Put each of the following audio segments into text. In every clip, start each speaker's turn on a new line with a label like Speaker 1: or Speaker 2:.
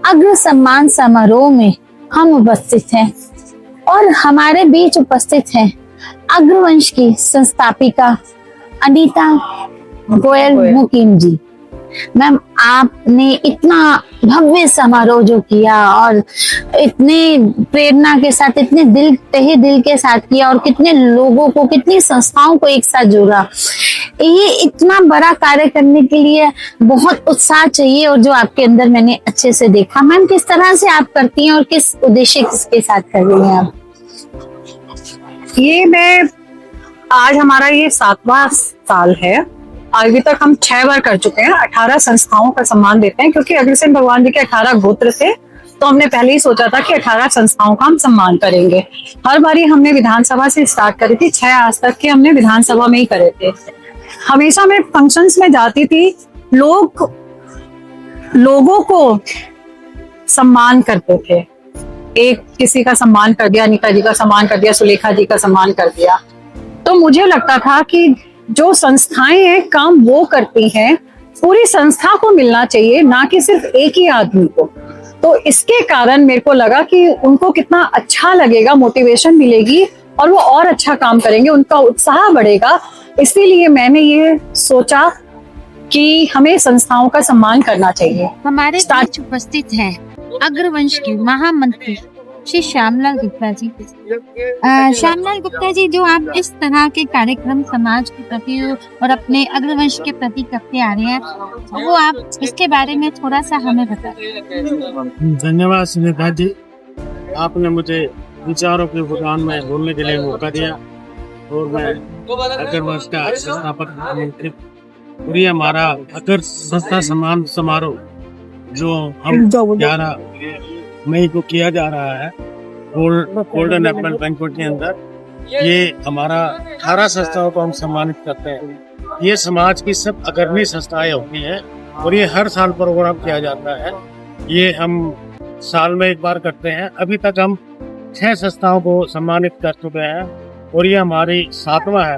Speaker 1: अग्र सम्मान समारोह में हम उपस्थित हैं और हमारे बीच उपस्थित हैं अग्रवंश की संस्थापिका अनीता गोयल मुकीम जी। मैम, आपने इतना भव्य समारोह जो किया और इतने प्रेरणा के साथ, इतने तहे दिल के साथ किया और कितने लोगों को, कितनी संस्थाओं को एक साथ जोड़ा, ये इतना बड़ा कार्य करने के लिए बहुत उत्साह चाहिए और जो आपके अंदर मैंने अच्छे से देखा। मैम, किस तरह से आप करती हैं और किस उद्देश्य के साथ कर रही हैं आप?
Speaker 2: ये मैं आज हमारा ये 7वां साल है। अभी तक हम 6 बार कर चुके हैं। 18 संस्थाओं का सम्मान देते हैं क्योंकि अग्रसेन भगवान जी के 18 गोत्र थे, तो हमने पहले ही सोचा था कि 18 संस्थाओं का हम सम्मान करेंगे। हर बारी हमने विधानसभा से स्टार्ट करी थी, 6 आज तक के हमने विधानसभा में ही करे थे। हमेशा मैं फंक्शंस में जाती थी, लोगों को सम्मान करते थे। एक किसी का सम्मान कर दिया, अनीता जी का सम्मान कर दिया, सुलेखा जी का सम्मान कर दिया। तो मुझे लगता था कि जो संस्थाएं हैं काम वो करती हैं, पूरी संस्था को मिलना चाहिए, ना कि सिर्फ एक ही आदमी को। तो इसके कारण मेरे को लगा कि उनको कितना अच्छा लगेगा, मोटिवेशन मिलेगी और वो और अच्छा काम करेंगे, उनका उत्साह बढ़ेगा। इसीलिए मैंने ये सोचा कि हमें संस्थाओं का सम्मान करना चाहिए।
Speaker 3: हमारे बीच उपस्थित हैं अग्रवंश के महामंत्री श्री श्यामलाल गुप्ता जी। श्यामलाल गुप्ता जी, जो आप इस तरह के कार्यक्रम समाज के प्रति और अपने अग्रवंश के प्रति करते आ रहे हैं, वो आप इसके बारे में थोड़ा सा हमें बताएं।
Speaker 4: धन्यवाद सुनीता जी, आपने मुझे विचारों के उद्यान में बोलने के लिए मौका दिया और मैं अग्रवंश का संस्थापक पूरी हमारा अगर संस्था सम्मान समारोह जो हम 11 मई को किया जा रहा है गोल्डन एप्पल बैंक्वेट के अंदर, ये हमारा 18 संस्थाओं को हम सम्मानित करते हैं। ये समाज की सब अग्रणी संस्थाएं होती हैं और ये हर साल प्रोग्राम किया जाता है। ये हम साल में एक बार करते हैं। अभी तक हम 6 संस्थाओं को सम्मानित कर चुके हैं और ये हमारी 7वां है।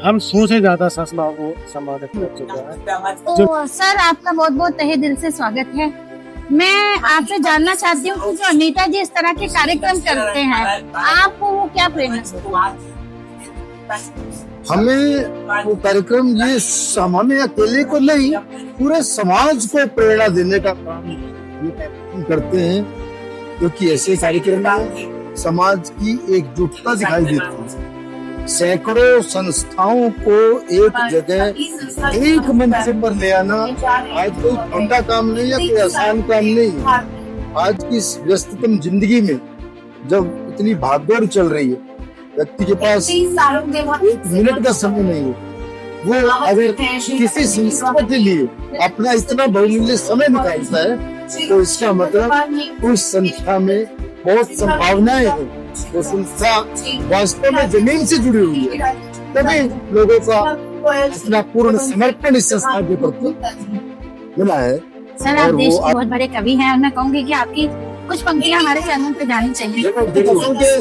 Speaker 4: हम 100 से ज्यादा संस्थाओं को सम्मानित कर चुके हैं।
Speaker 1: तो सर, आपका बहुत बहुत तहे दिल से स्वागत है। मैं आपसे जानना चाहती हूँ कि जो अनीता जी इस तरह के कार्यक्रम करते हैं, आपको वो क्या प्रेरणा देती है?
Speaker 5: हमें वो कार्यक्रम ये हमें अकेले को नहीं, पूरे समाज को प्रेरणा देने का काम करते हैं, क्योंकि ऐसे कार्यक्रम में समाज की एकजुटता दिखाई देती है। सैकड़ों संस्थाओं को एक जगह एक मंच पर ले आना आज कोई छोटा काम नहीं है, कोई आसान काम नहीं। आज की व्यस्ततम जिंदगी में जब इतनी भागदौड़ चल रही है, व्यक्ति के पास 1 मिनट का समय नहीं है, वो अगर किसी संस्था के लिए अपना इतना बहुमूल्य समय निकालता है, तो इसका मतलब उस संस्था में बहुत संभावनाएं हैं। वो संस्था वास्तव में जमीन से जुड़ी हुई है, तभी लोगों का अपना पूर्ण समर्पण इस संस्था के प्रति मिला है।
Speaker 1: सर, आप देश के बहुत बड़े कवि हैं और मैं कहूँगी कि आपकी कुछ पंक्तियाँ हमारे चैनल पे जानी चाहिए।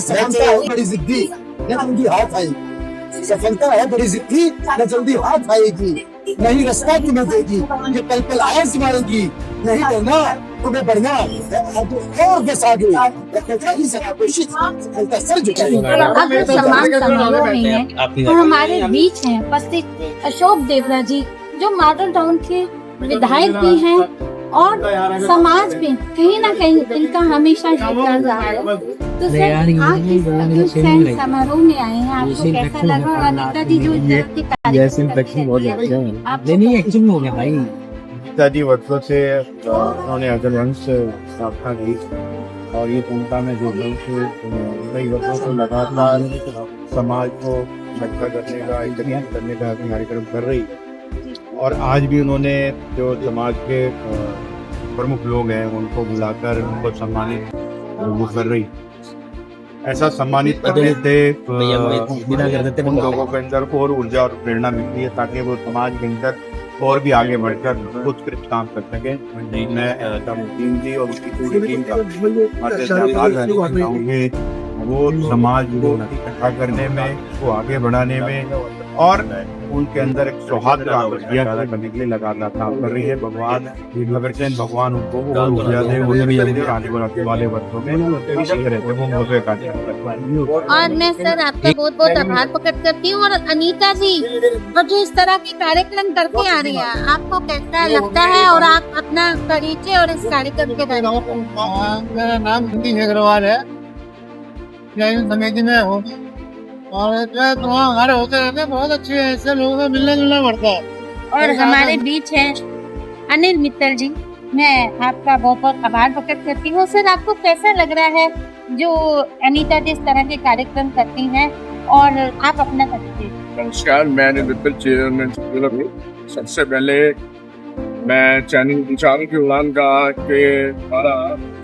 Speaker 5: सफलता है बड़ी जिद्दी, न जल्दी हाथ आएगी। सफलता है बड़ी जिद्दी, न जल्दी हाथ आएगी। नहीं रास्ता तुम्हें देगी, ये पल पल आवाज मारेगी। नहीं करना तुम्हें बढ़ना और बस आगे सर झुकाएगा।
Speaker 1: अब सम्मान समारोह में है और हमारे बीच हैं उपस्थित अशोक देवरा जी, जो मॉडल टाउन के विधायक भी हैं और समाज में कहीं ना कहीं इनका हमेशा योगदान रहा है। तो सर, आप समारोह में आए हैं, आपको कैसा लगा? और अनीता जी जो
Speaker 4: गीता जी वर्षों से उन्होंने अग्रवंश स्थापना की और ये भूमिका में जो कई वर्षों से लगातार समाज को इकट्ठा करने का, एकत्रित करने का कार्यक्रम कर रही है। और आज भी उन्होंने जो समाज के प्रमुख लोग हैं उनको बुलाकर उनको सम्मानित वो कर रही। ऐसा सम्मानित करने से उन लोगों के अंदर को और ऊर्जा और प्रेरणा मिलती है ताकि वो समाज के अंदर और भी आगे बढ़कर उत्कृष्ट काम कर सके। मैं मुकीम जी और उसकी पूरी टीम का आभार वो समाज को इकट्ठा करने में, वो आगे बढ़ाने में
Speaker 6: और उनके अंदर एक सौहार्द पैदा करने के लिए लगातार काम कर रही है। भगवान अग्रसेन भगवान उनको और ऊर्जा दे, आने वाले वर्षों में
Speaker 3: और मैं सर आपका बहुत बहुत आभार प्रकट करती हूँ। और अनीता जी और जो इस तरह के कार्यक्रम करके आ रही है, आपको कैसा लगता है और आप अपना परिचय और इस कार्यक्रम के बारे में?
Speaker 4: मेरा नाम नीतीश अग्रवाल है, जैन समिति में हूँ और हमारे होते रहते बहुत अच्छे हैं, ऐसे लोगों से मिलना जुलना पड़ता है।
Speaker 3: और हमारे बीच है अनिल मित्तल जी, मैं आपका बहुत बहुत आभार प्रकट करती हूँ। सर आपको कैसा लग रहा है जो अनीता जी इस तरह के कार्यक्रम करती हैं और आप अपना परिचय?
Speaker 7: नमस्कार, मैं अनिल मित्तल, चेयरमैन। सबसे पहले मैं चैनल विचारों की उड़ान के द्वारा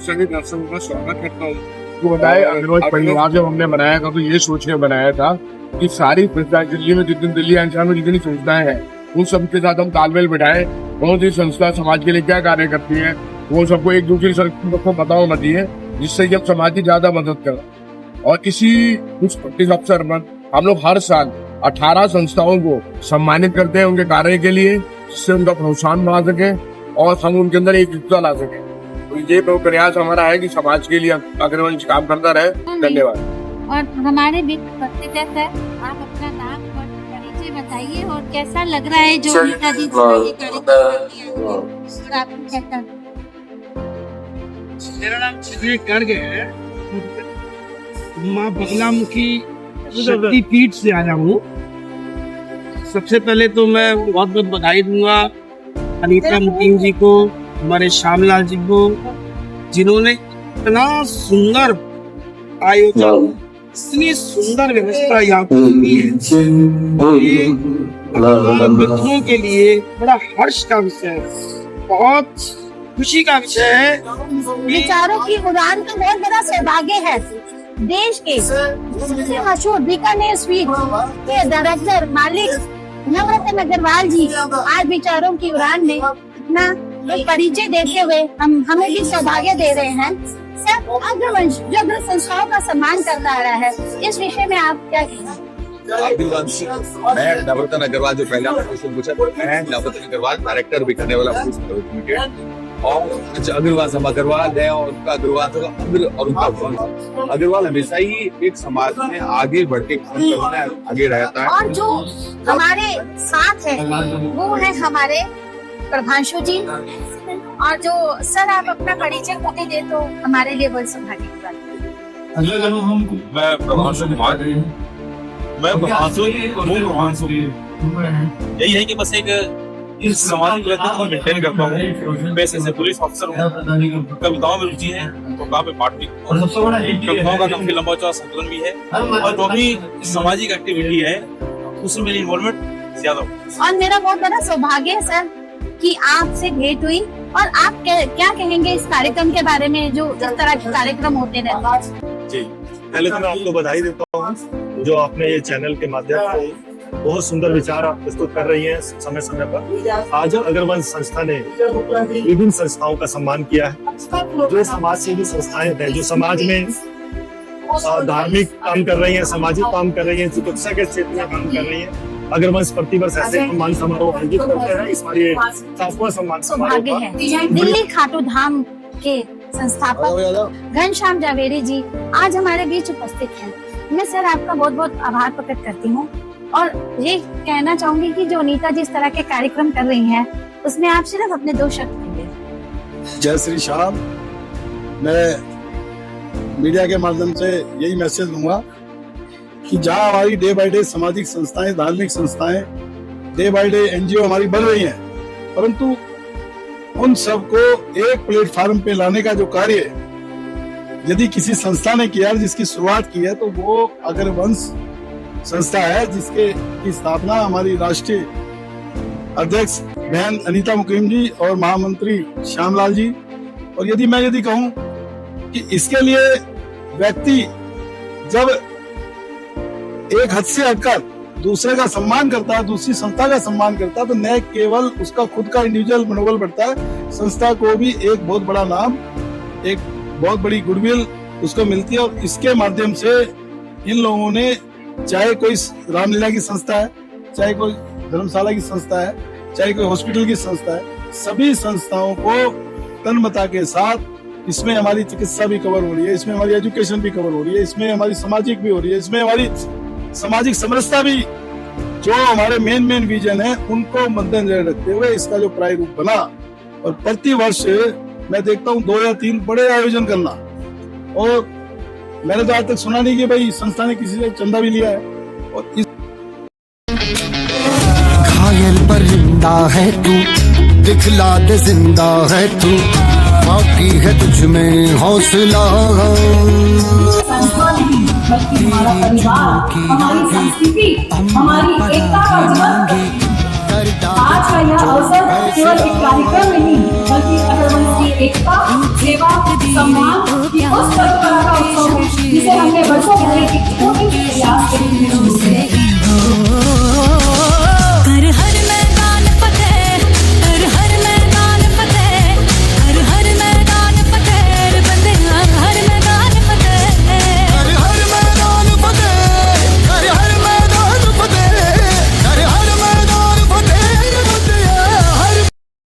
Speaker 7: सभी दर्शकों का स्वागत करता हूँ।
Speaker 6: आपको बताए अग्रवाल परिवार जब हमने बनाया था तो ये सोच के बनाया था कि सारी दिल्ली में दिल्ली एनसीआर में जितनी संस्थाएं हैं उन सबके साथ हम तालमेल बिठाए। बहुत सी संस्था समाज के लिए क्या कार्य करती है वो सबको एक दूसरे को पता होना चाहिए, जिससे कि हम समाज की ज्यादा मदद करें। और किसी कुछ प्रतिष्ठित अवसर पर हम लोग हर साल 18 संस्थाओं को सम्मानित करते हैं उनके कार्य के लिए, जिससे उनका प्रोत्साहन बढ़ा सके और हम उनके अंदर एकजुटता ला सके। तो ये प्रयास हमारा है कि समाज के लिए अग्रवंश काम करता रहे। धन्यवाद। और
Speaker 3: हमारे बीच उपस्थित है सर, आप अपना नाम और परिचय बताइए और कैसा लग रहा है जो अनीता जी और आपको कैसा?
Speaker 4: मेरा नाम श्री गर्ग है, माँ बगलामुखी शक्तिपीठ से आया हूँ। सबसे पहले तो मैं बहुत बहुत बधाई दूंगा अनीता मुकीम जी को, हमारे श्यामलाल जी को, जिन्होंने इतना सुंदर आयोजन, इतनी सुंदर व्यवस्था यहाँ की है। मित्रों के लिए बड़ा हर्ष का विषय है, बहुत खुशी का विषय है।
Speaker 1: विचारों की उड़ान का बहुत बड़ा सौभाग्य है। देश के सबसे मशहूर बीकानेर स्वीट के डायरेक्टर मालिक नवरत्न अग्रवाल जी आज विचारों की उड़ान में अपना एक परिचय देते हुए हमें भी सौभाग्य दे रहे हैं। सर, अग्रवंश जो अग्र संस्थाओं का सम्मान करता आ रहा है, इस विषय में आप क्या कहेंगे?
Speaker 8: अग्रवंश, मैं नवरत्न अग्रवाल, जो पहले आपने क्वेश्चन पूछा, मैं नवरत्न अग्रवाल डायरेक्टर भी करने वाला और अग्रवाल सब अग्रवाल है और उनका अग्रवाल होगा अग्र और उनका वंश। अग्रवाल हमेशा ही एक समाज में आगे बढ़ के आगे रहता है।
Speaker 1: और जो हमारे साथ है वो है हमारे प्रभांशु जी। और जो सर आप अपना परिचय खुद ही दे तो हमारे लिए बहुत सौभाग्य की बात है।
Speaker 8: मैं प्रभांशु कुमार,
Speaker 9: यही है कि बस एक इस समाज को मेंटेन करता हूँ। पैसे से पुलिस अफसर हूँ, कविताओं में रुचि है तो कहाँ पे पाठ भी, कविताओं का काफी लंबा चौड़ा संकलन भी है और जो भी सामाजिक एक्टिविटी है उसमें मेरी इन्वॉल्वमेंट ज्यादा हो।
Speaker 1: और मेरा बहुत बड़ा सौभाग्य है सर कि आपसे भेंट हुई। और आप क्या कहेंगे इस कार्यक्रम के बारे में, जो इस तरह के कार्यक्रम होते रहते हैं?
Speaker 10: जी, पहले तो मैं आपको बधाई देता हूँ जो आपने ये चैनल के माध्यम से बहुत सुंदर विचार आप प्रस्तुत कर रही हैं समय समय पर। आज अग्रवंश संस्था ने विभिन्न संस्थाओं का सम्मान किया है, जो समाज सेवी संस्थाएं हैं, जो समाज में धार्मिक काम कर रही हैं, सामाजिक काम कर रही हैं, चिकित्सा के क्षेत्र में काम कर रही हैं। अग्रवंश प्रतिवर्ष ऐसे सम्मान समारोह आयोजित करते हैं। इस बार ये 7वां सम्मान
Speaker 1: सौभाग्य है। दिल्ली खाटू धाम के संस्थापक घनश्याम जावेरी जी आज हमारे बीच उपस्थित हैं। मैं सर आपका बहुत बहुत आभार प्रकट करती हूँ और ये कहना चाहूंगी कि जो अनीता जी इस तरह के कार्यक्रम कर रही हैं उसमें आप सिर्फ अपने 2 शब्द कहेंगे।
Speaker 5: जय श्री श्याम। मैं मीडिया के माध्यम से यही मैसेज दूंगा कि जहां हमारी डे बाय डे सामाजिक संस्थाएं, धार्मिक संस्थाएं, डे बाय डे एनजीओ हमारी बढ़ रही हैं, परंतु उन सबको एक प्लेटफॉर्म पे लाने का जो कार्य यदि किसी संस्था ने किया, जिसकी शुरुआत की है, तो वो अग्रवंश संस्था है, जिसके की स्थापना हमारी राष्ट्रीय अध्यक्ष बहन अनीता मुकीम जी और महामंत्री श्यामलाल जी। और यदि कहूं कि इसके लिए व्यक्ति जब एक हद से हटकर दूसरे का सम्मान करता है, दूसरी संस्था का सम्मान करता है, तो न केवल उसका खुद का इंडिविजुअल मनोबल बढ़ता है, संस्था को भी एक बहुत बड़ा नाम, एक बहुत बड़ी गुडविल उसको मिलती है। और इसके माध्यम से इन लोगों ने, चाहे कोई रामलीला की संस्था है, चाहे कोई धर्मशाला की संस्था है, चाहे कोई हॉस्पिटल की संस्था है, सभी संस्थाओं को तन्मयता के साथ, इसमें हमारी चिकित्सा भी कवर हो रही है, इसमें हमारी एजुकेशन भी कवर हो रही है, इसमें हमारी सामाजिक भी हो रही है, इसमें हमारी सामाजिक समरसता भी, जो हमारे मेन विजन है उनको मद्देनजर रखते हुए इसका जो प्रारूप बना। और प्रति वर्ष मैं देखता हूँ 2 या 3 बड़े आयोजन करना, और मैंने तो आज तक सुना नहीं कि भाई संस्था ने किसी से चंदा भी लिया है। और इस
Speaker 11: घायल परिंदा है तू, दिखला दे जिंदा है तू, बाकी है तुझ में हौसला।
Speaker 12: बल्कि हमारा परिवार, हमारी संस्कृति, हमारी एकता का जीवन। आज का यह अवसर केवल एक कार्यक्रम नहीं, बल्कि अगरवंश की एकता, सेवा, सम्मान की उस परंपरा का उत्सव है जिसे हमने वर्षों